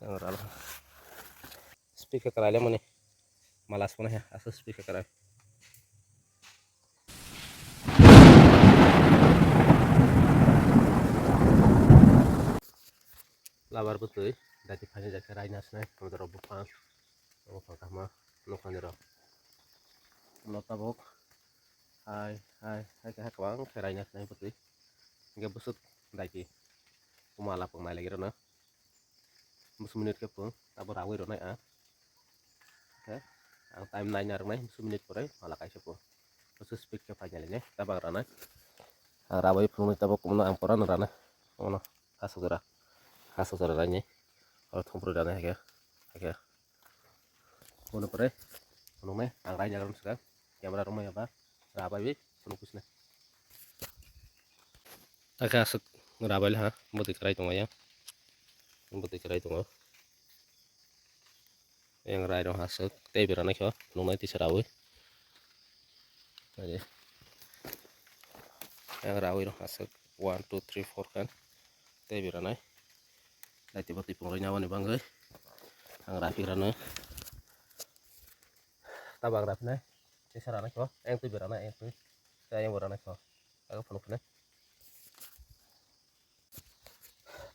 Yang speaker kerala mana malas pun ya asal speaker kerala labar betul dari banyak jaga rainas nih kalau terobok pan kama nukan jero melota bok hai kayak kawang rainas nih betul nggak busut lagi kumala pemain lagi rona musuh menit ke pun tabur awi rona ya ang time nanya rona musuh menit pore malah kayak siapa khusus speak ke panjang ini tabang rona rabai pun tabok kumna amporan rona ono kasu dara ranya kalau tumpur dana ya ono pore ono me ang ranya ron sekarang kamera rumah ya pak rabai penuh kusna agak asuk rabai ha buat dikerai tunggu ya buat dikerai tunggu yang rai dong hasuk teh birana kyo nunggu nanti serawi aja yang rawi dong hasuk 1 2 3 4 kan teh birana nanti buat dipungro nyawa nih bang yang rapi rana tabang rapi nih sarana kyo yang tuh birana yang tuh saya yang birana kyo agak penuh nih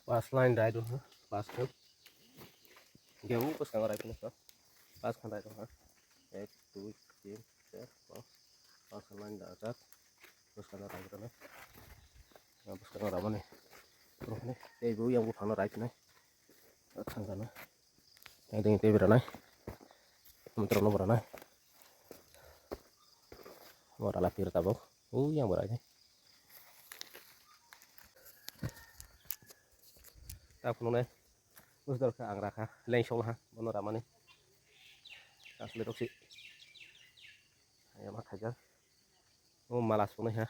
pas line rai dong pas tuh jauh pas kang rapi nih kyo pas kan rai dong ha 1 2 3 4 pas line dapat terus kan rai dong pas kan rapi nih terus nih ibu yang bukan rai nih kan sana yang tinggi teh berana mentero no berana mau lapir tabok yang beranya tak penuh nih terus dari ke angraka lengsong ha bener ramah nih asli roksi ayo mak aja malas pun ya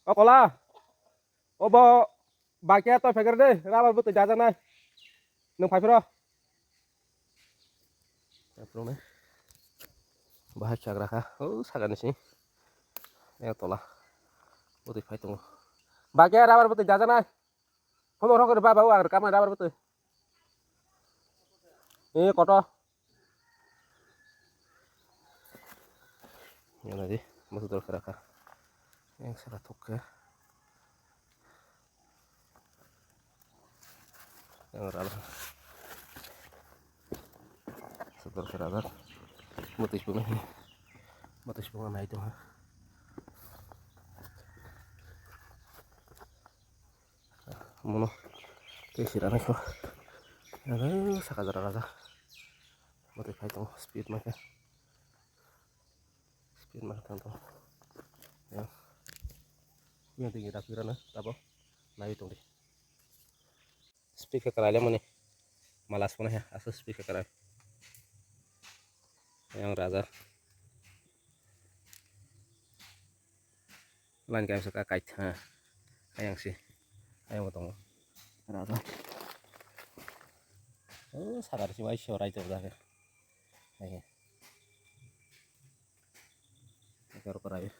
oh kola oh bo bakia to feger deh rabar butuh jajan nih nung five penuh nih bahas cagraka oh sagan sih ya tolah butuh fight tunggu bakia rabar butuh jajan nih kamu orang ke bawah rekaman rabar butuh ini kotor ya nanti masuk terus keraka yang salah tuh yang ralah setor keraka mutis bunga nah itu ha mono kesirana kok ada sakadara raga mutis itu speed maka tuh ya yang tinggi takbiran apa nah itu deh speaker kerala mana malas pun ya asal speaker kerala yang raga lain kayak suka kait yang sih ayo potong raga oh sadar sih masih ora itu udah kayak karo keraya